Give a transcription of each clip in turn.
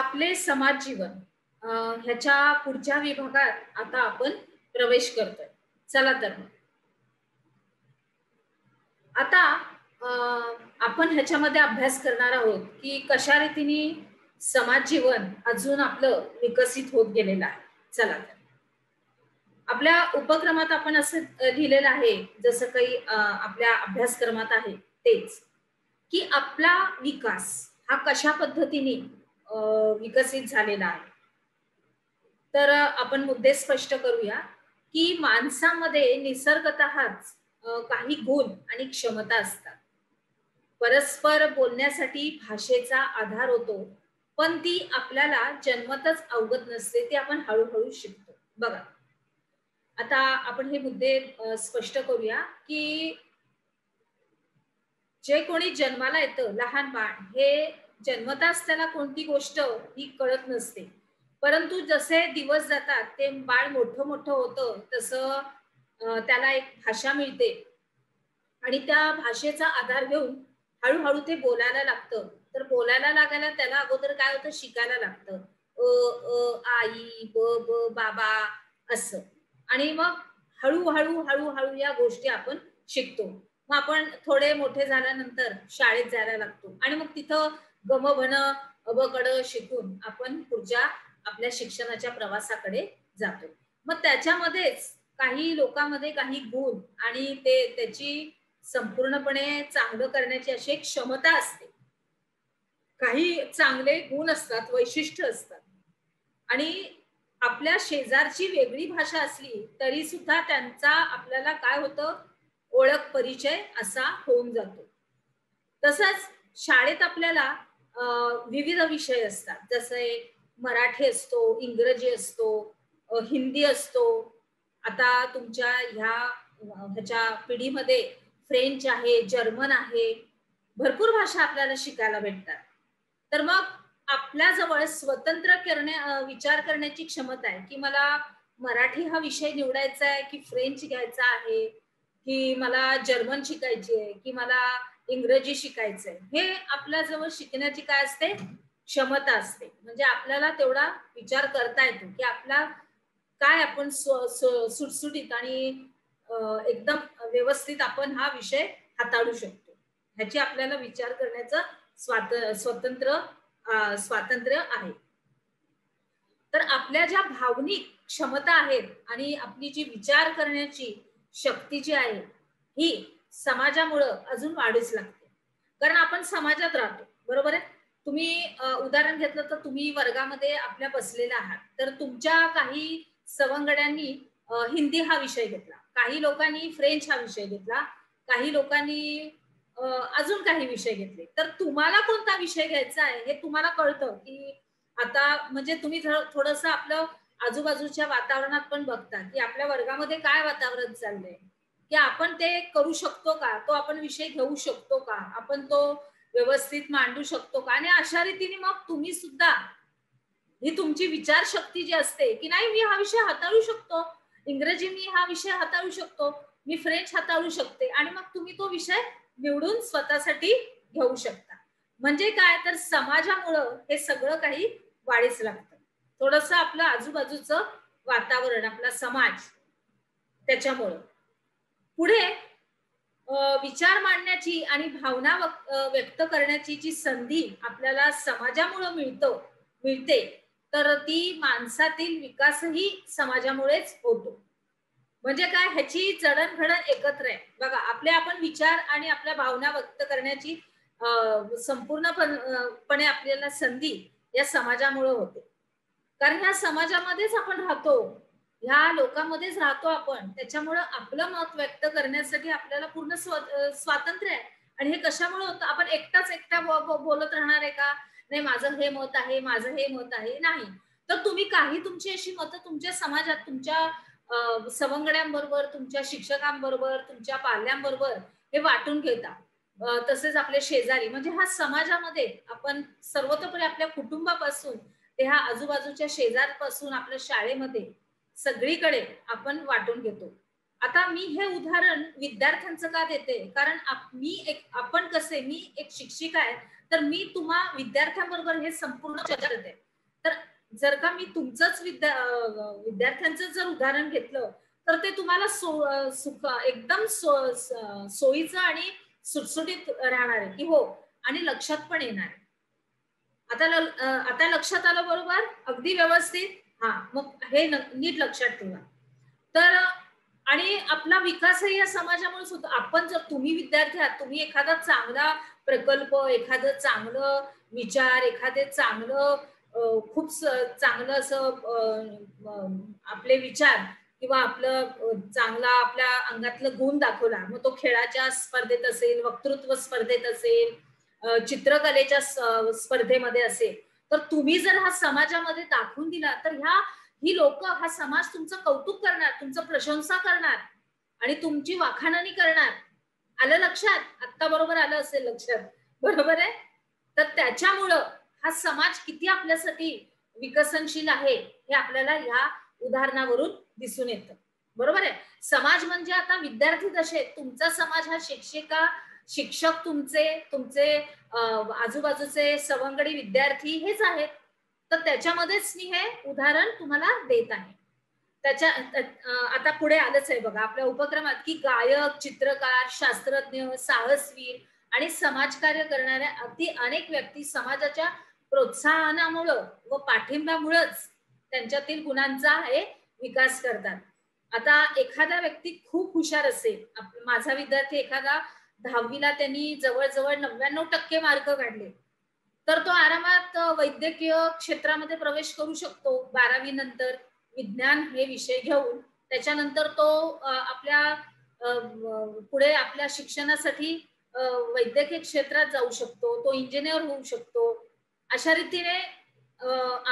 आपले समाज जीवन ह्याच्या पुढच्या विभागात आता आपण प्रवेश करतोय. चला तर मग आता अ, आपण ह्याच्यामध्ये अभ्यास करणार आहोत की कशा रीतीने समाज जीवन अजून आपलं विकसित होत गेलेलं आहे. चला तर आपल्या उपक्रमात आपण असं लिहिलेलं आहे, जसं काही आपल्या अभ्यासक्रमात आहे तेच, की आपला विकास हा कशा पद्धतीने अ, विकसित झालेला आहे. तर आपण मुद्दे स्पष्ट करूया, की माणसामध्ये निसर्गतःच काही गुण आणि क्षमता असतात. परस्पर बोलण्यासाठी भाषेचा आधार होतो, पण ती आपल्याला जन्मतच अवगत नसते, ती आपण हळू शिकतो. बघा, आता आपण हे मुद्दे स्पष्ट करूया, की जे कोणी जन्माला येतं लहान बाळ, हे जन्मताच त्याला कोणती गोष्ट ही कळत नसते. परंतु जसे दिवस जातात ते बाळ मोठं मोठं होतं, तसं त्याला एक भाषा मिळते आणि त्या भाषेचा आधार घेऊन हळू ते बोलायला लागतं. तर बोलायला लागायला त्याला अगोदर काय होतं, शिकायला लागतं. आई, बाबा असं. आणि मग हळू या गोष्टी आपण शिकतो. मग आपण थोडे मोठे झाल्यानंतर शाळेत जायला लागतो आणि मग तिथं गम-भन, अबकड शिकून आपण पुढच्या आपल्या शिक्षणाच्या प्रवासाकडे जातो. मग त्याच्यामध्येच काही लोकांमध्ये काही गुण आणि त्याची संपूर्णपणे चांगलं करण्याची अशी एक क्षमता असते. काही चांगले गुण असतात, वैशिष्ट्य असतात आणि आपल्या शेजारची वेगळी भाषा असली तरी सुद्धा त्यांचा आपल्याला काय होतं, ओळख परिचय असा होऊन जातो. तसंच शाळेत आपल्याला विविध विषय असतात. जसे मराठी असतो, इंग्रजी असतो, हिंदी असतो. आता तुमच्या ह्याच्या पिढीमध्ये फ्रेंच आहे, जर्मन आहे. भरपूर भाषा आपल्याला शिकायला भेटतात. तर मग आपल्याजवळ स्वतंत्र विचार करण्याची क्षमता आहे, की मला मराठी हा विषय निवडायचा आहे, की फ्रेंच घ्यायचा आहे, की मला जर्मन शिकायची आहे, की मला इंग्रजी शिकायचंय. हे आपल्याजवळ शिकण्याची काय असते, क्षमता असते. म्हणजे आपल्याला तेवढा विचार करता येतो, की आपला काय आपण सुटसुटीत आणि एकदम व्यवस्थित आपण हा विषय हाताळू शकतो. ह्याची आपल्याला विचार करण्याचं स्वातंत्र्य आहे. तर आपल्या ज्या भावनिक क्षमता आहेत आणि आपली जी विचार करण्याची शक्ती जी आहे, ही समाजामुळं अजून वाढीच लागते. कारण आपण समाजात राहतो, बरोबर आहे. तुम्ही उदाहरण घेतलं तर तुम्ही वर्गामध्ये आपल्या बसलेला आहात, तर तुमच्या काही सवंगड्यांनी हिंदी हा विषय घेतला, काही लोकांनी फ्रेंच हा विषय घेतला, काही लोकांनी अजून काही विषय घेतले. तर तुम्हाला कोणता विषय घ्यायचा आहे हे तुम्हाला कळतं, की आता म्हणजे तुम्ही थोडंसं आपलं आजूबाजूच्या वातावरणात पण बघता, की आपल्या वर्गामध्ये काय वातावरण चाललंय, की आपण ते करू शकतो का? तो आपण विषय घेऊ शकतो का? आपण तो व्यवस्थित मांडू शकतो का? आणि अशा रीतीने मग तुम्ही सुद्धा ही तुमची विचारशक्ती जी असते, की नाही मी हा विषय हाताळू शकतो. इंग्रजी मी हा विषय हाताळू शकतो. मी फ्रेंच हाताळू शकते आणि मग तुम्ही तो विषय निवडून स्वतःसाठी घेऊ शकता. म्हणजे काय तर समाजामुळं हे सगळं काही वाढीस लागतं. थोडंसं आपलं आजूबाजूचं वातावरण, आपला समाज त्याच्यामुळं. पुढे विचार मांडण्याची आणि भावना व्यक्त करण्याची जी संधी आपल्याला समाजामुळं मिळते, तर ती माणसातील विकासही समाजामुळेच होतो. म्हणजे काय, ह्याची जडणघडण एकत्र आहे. बघा, आपण विचार आणि आपल्या भावना व्यक्त करण्याची पणे आपल्याला संधी या समाजामुळे होते. कारण ह्या समाजामध्येच आपण राहतो, ह्या लोकांमध्येच राहतो आपण. त्याच्यामुळं आपलं मत व्यक्त करण्यासाठी आपल्याला पूर्ण स्वातंत्र्य आहे. आणि हे कशामुळे होतं, आपण एकटा बोलत राहणार आहे का? नाही, माझं हे मत आहे, माझं हे मत आहे, नाही. तर तुम्ही काही तुमची अशी मतं तुमच्या समाजात, तुमच्या सवंगड्यांबरोबर, तुमच्या शिक्षकांबरोबर, तुमच्या पाल्यांबरोबर हे वाटून घेता. तसेच आपले शेजारी, म्हणजे हा समाजामध्ये आपण सर्वतोपरी आपल्या कुटुंबापासून ते ह्या आजूबाजूच्या शेजारपासून आपल्या शाळेमध्ये सगळीकडे आपण वाटून घेतो. आता मी हे उदाहरण विद्यार्थ्यांचं का देते, कारण मी एक शिक्षिका आहे, तर मी तुम्हा विद्यार्थ्यांबरोबर हे संपूर्ण चर्चा करते. जर का मी तुमचंच विद्यार्थ्यांचं जर उदाहरण घेतलं तर ते तुम्हाला एकदम सोयीचं आणि सुटसुटीत राहणार आहे की हो, आणि लक्षात पण येणार आहे. आता लक्षात आलं बरोबर, अगदी व्यवस्थित. हा, मग हे नीट लक्षात ठेवा. तर आणि आपला विकासही या समाजामुळेच होतो. आपण जर तुम्ही विद्यार्थी आहात, तुम्ही एखादा चांगला प्रकल्प, एखादं चांगलं विचार, एखादे चांगलं खूप चांगलं असं आपले विचार किंवा आपलं चांगला आपल्या अंगातलं गुण दाखवला, मग तो खेळाच्या स्पर्धेत असेल, वक्तृत्व स्पर्धेत असेल, चित्रकलेच्या स्पर्धेमध्ये असेल, तर तुम्ही जर हा समाजामध्ये दाखवून दिला तर ही लोक, हा समाज तुमचं कौतुक करणार, तुमचं प्रशंसा करणार आणि तुमची वाखाणणी करणार. आलं लक्षात? आत्ता बरोबर आलं असेल लक्षात, बरोबर आहे? तर त्याच्यामुळं हा समाज किती आपल्यासाठी विकसनशील आहे हे आपल्याला ह्या उदाहरणावरून दिसून येतं. बरोबर आहे? समाज म्हणजे आता विद्यार्थी जसे, तुमचा समाज हा शिक्षक तुमचे आजूबाजूचे सवंगडी विद्यार्थी हेच आहेत. तर त्याच्यामध्येच मी हे उदाहरण तुम्हाला देत आहे. आता पुढे आलंच आहे बघा आपल्या उपक्रमात की गायक, चित्रकार, शास्त्रज्ञ, साहसवीर आणि समाजकार्य करणाऱ्या अगदी अनेक व्यक्ती समाजाच्या प्रोत्साहनामुळं व पाठिंब्यामुळेच त्यांच्यातील गुणांचा हे विकास करतात. आता एखादा व्यक्ती खूप हुशार असेल, माझा विद्यार्थी एखादा 10वीला त्यांनी जवळजवळ 99% मार्क काढले, तर तो आरामात वैद्यकीय क्षेत्रामध्ये प्रवेश करू शकतो 12वी नंतर विज्ञान हे विषय घेऊन. त्याच्यानंतर तो पुढे आपल्या शिक्षणासाठी वैद्यकीय क्षेत्रात जाऊ शकतो, तो इंजिनियर होऊ शकतो. अशा रीतीने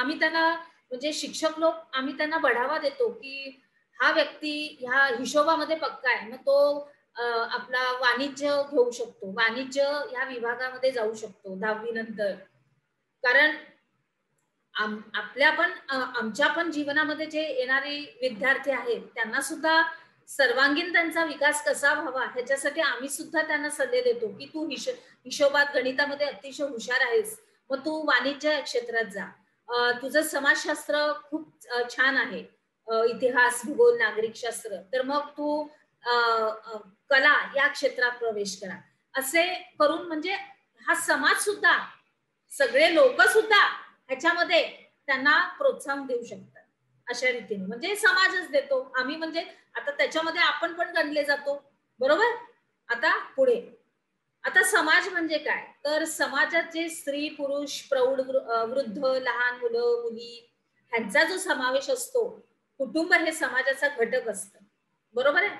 आम्ही त्यांना, म्हणजे शिक्षक लोक, आम्ही त्यांना बढावा देतो की हा व्यक्ती ह्या हिशोबामध्ये पक्का आहे, मग तो आपला वाणिज्य घेऊ शकतो, वाणिज्य ह्या विभागामध्ये जाऊ शकतो 10वी नंतर. कारण आमच्या पण जीवनामध्ये जे येणारे विद्यार्थी आहेत त्यांना सुद्धा सर्वांगीण त्यांचा विकास कसा व्हावा ह्याच्यासाठी आम्ही सुद्धा त्यांना सल्ले देतो की तू हिशोबात, गणितामध्ये अतिशय हुशार आहेस, मग तू वाणिज्य क्षेत्रात जा. तुझं समाजशास्त्र खूप छान आहे, इतिहास, भूगोल, नागरिकशास्त्र, तर मग तू कला या क्षेत्रात प्रवेश करा. असे करून म्हणजे हा समाज सुद्धा, सगळे लोक सुद्धा ह्याच्यामध्ये त्यांना प्रोत्साहन देऊ शकतात. अशा रीतीने म्हणजे समाजच देतो आम्ही, म्हणजे आता त्याच्यामध्ये आपण पण गणले जातो. बरोबर? आता पुढे, आता समाज म्हणजे काय, तर समाजात जे स्त्री, पुरुष, प्रौढ, वृद्ध, लहान मुलं, मुली ह्यांचा जो समावेश असतो, कुटुंब हे समाजाचा घटक असतं. बरोबर आहे?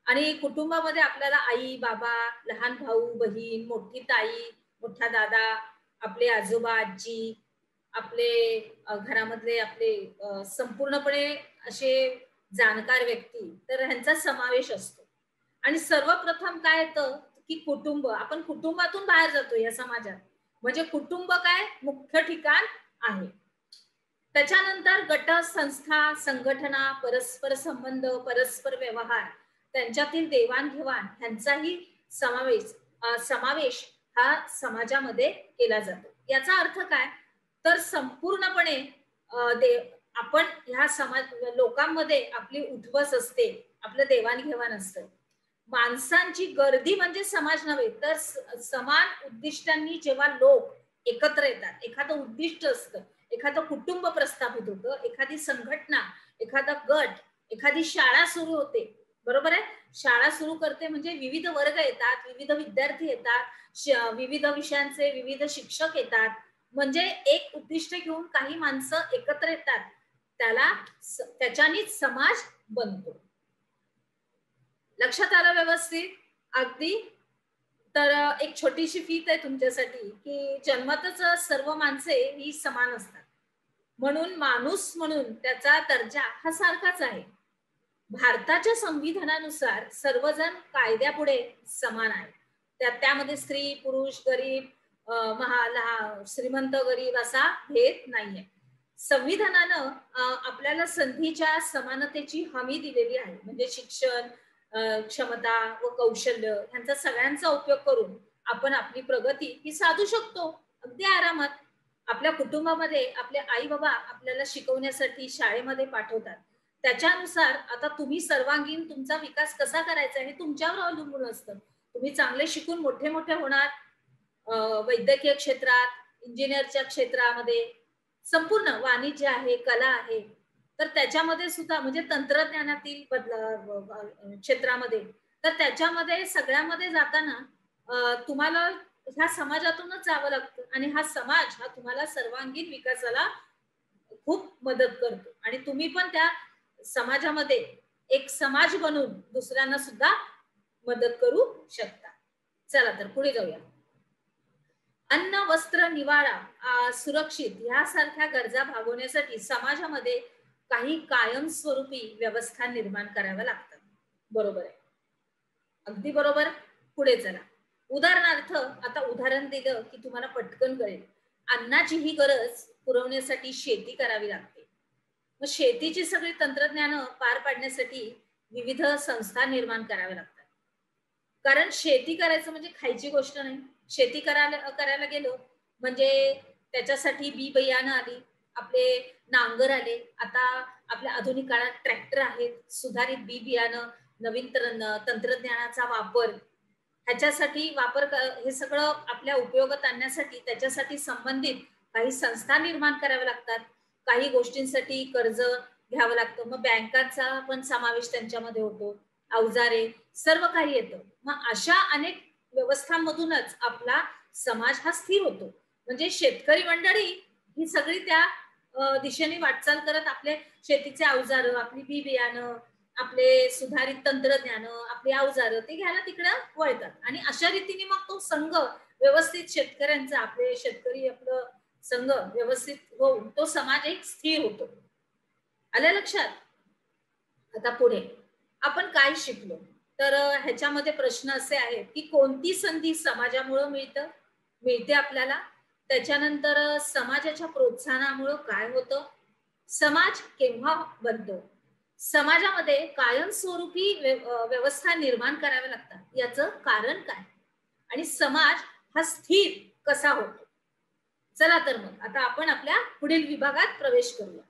आणि कुटुंबामध्ये आपल्याला आई, बाबा, लहान भाऊ, बहीण, मोठी ताई, मोठा दादा, आपले आजोबा, आजी, आपले घरामधले आपले संपूर्णपणे असे जाणकार व्यक्ती, तर ह्यांचा समावेश असतो. आणि सर्वप्रथम काय येतं की कुटुंब, आपण कुटुंबातून बाहेर जातो या समाजात, म्हणजे कुटुंब काय मुख्य ठिकाण आहे. त्याच्यानंतर गट, संस्था, संघटना, परस्पर संबंध, परस्पर व्यवहार, त्यांच्यातील देवाणघेवाण ह्यांचाही समावेश हा समाजामध्ये केला जातो. याचा अर्थ काय, तर संपूर्णपणे आपण ह्या लोकांमध्ये आपली उठवस असते, आपलं देवाणघेवाण असतं. माणसांची गर्दी म्हणजे समाज नव्हे, तर समान उद्दिष्टांनी जेव्हा लोक एकत्र येतात, एखादं उद्दिष्ट असतं, एखादं कुटुंब प्रस्थापित होतं, एखादी संघटना, एखादा गट, एखादी शाळा सुरू होते. बरोबर आहे? शाळा सुरू करते म्हणजे विविध वर्ग येतात, विविध विद्यार्थी येतात, विविध विषयांचे विविध शिक्षक येतात, म्हणजे एक उद्दिष्ट घेऊन काही माणसं एकत्र येतात, त्याच्यानेच समाज बनतो. लक्षात आलं व्यवस्थित? अगदी. तर एक छोटीशी फीत आहे तुमच्यासाठी की जन्मातच सर्व माणसे ही समान असतात, म्हणून माणूस म्हणून त्याचा दर्जा हा सारखाच आहे. भारताच्या संविधानानुसार सर्वजण कायद्यापुढे समान आहे. त्यामध्ये स्त्री, पुरुष, गरीब, श्रीमंत, गरीब असा भेद नाहीये. संविधानानं आपल्याला संधीच्या समानतेची हमी दिलेली आहे, म्हणजे शिक्षण, क्षमता व कौशल्य ह्यांचा सगळ्यांचा उपयोग करून आपण आपली प्रगती ही साधू शकतो अगदी आरामात. आपल्या कुटुंबामध्ये आपले आई बाबा आपल्याला शिकवण्यासाठी शाळेमध्ये पाठवतात. त्याच्यानुसार आता तुम्ही सर्वांगीण तुमचा विकास कसा करायचा हे तुमच्यावर अवलंबून असतं. तुम्ही चांगले शिकून मोठे मोठे होणार, वैद्यकीय क्षेत्रात, इंजिनिअरच्या क्षेत्रामध्ये, संपूर्ण वाणिज्य आहे, कला आहे, तर त्याच्यामध्ये सुद्धा म्हणजे तंत्रज्ञानातील क्षेत्रामध्ये, तर त्याच्यामध्ये सगळ्यामध्ये जाताना तुम्हाला ह्या समाजातूनच जावं लागतं आणि हा समाज हा तुम्हाला सर्वांगीण विकासाला खूप मदत करतो आणि तुम्ही पण त्या समाजामध्ये एक समाज बनून दुसऱ्यांना सुद्धा मदत करू शकता. चला तर पुढे जाऊया. अन्न, वस्त्र, निवारा, सुरक्षित यासारख्या गरजा भागवण्यासाठी समाजामध्ये काही कायमस्वरूपी व्यवस्था निर्माण कराव्या लागतात. बरोबर आहे, अगदी बरोबर. पुढे चला. उदाहरणार्थ, आता उदाहरण दिलं की तुम्हाला पटकन कळेल. अन्नाची ही गरज पुरवण्यासाठी शेती करावी लागते. मग शेतीची सगळी तंत्रज्ञान पार पाडण्यासाठी विविध संस्था निर्माण कराव्या लागतात. कारण शेती करायचं म्हणजे खायची गोष्ट नाही. शेती करायला गेलो म्हणजे त्याच्यासाठी बी बियाणं आली, आपले नांगर आले, आता आपल्या आधुनिक काळात ट्रॅक्टर आहेत, सुधारित बी बियाणं, नवीन तंत्रज्ञानाचा वापर, ह्याच्यासाठी हे सगळं आपल्या उपयोगात आणण्यासाठी त्याच्यासाठी संबंधित काही संस्था निर्माण कराव्या लागतात. काही गोष्टींसाठी कर्ज घ्यावं लागतं. मग बँकांचा पण समावेश त्यांच्यामध्ये होतो. अवजारे सर्व काही येतं. मग अशा अनेक व्यवस्थांमधूनच आपला समाज हा स्थिर होतो. म्हणजे शेतकरी मंडळी ही सगळी त्या दिशेने वाटचाल करत आपले शेतीचे अवजार, आपली बी बियाणं, आपले सुधारित तंत्रज्ञान, आपली अवजार ते घ्यायला तिकडं वळतात आणि अशा रीतीने मग तो संघ व्यवस्थित शेतकऱ्यांचा, आपले शेतकरी आपलं संघ व्यवस्थित होऊन तो समाज एक स्थिर होतो. आलं लक्षात? आता पुढे आपण काय शिकलो, तर ह्याच्यामध्ये प्रश्न असे आहेत की कोणती संधी समाजामुळे मिळते आपल्याला, त्याच्यानंतर समाजाच्या प्रोत्साहनामुळे काय होतं, समाज केव्हा बनतो, समाजामध्ये कायमस्वरूपी व्यवस्था निर्माण कराव्या लागतात याचं कारण काय, आणि समाज हा स्थिर कसा होतो. चला तर मग आता आपण आपल्या पुढील विभागात प्रवेश करूया.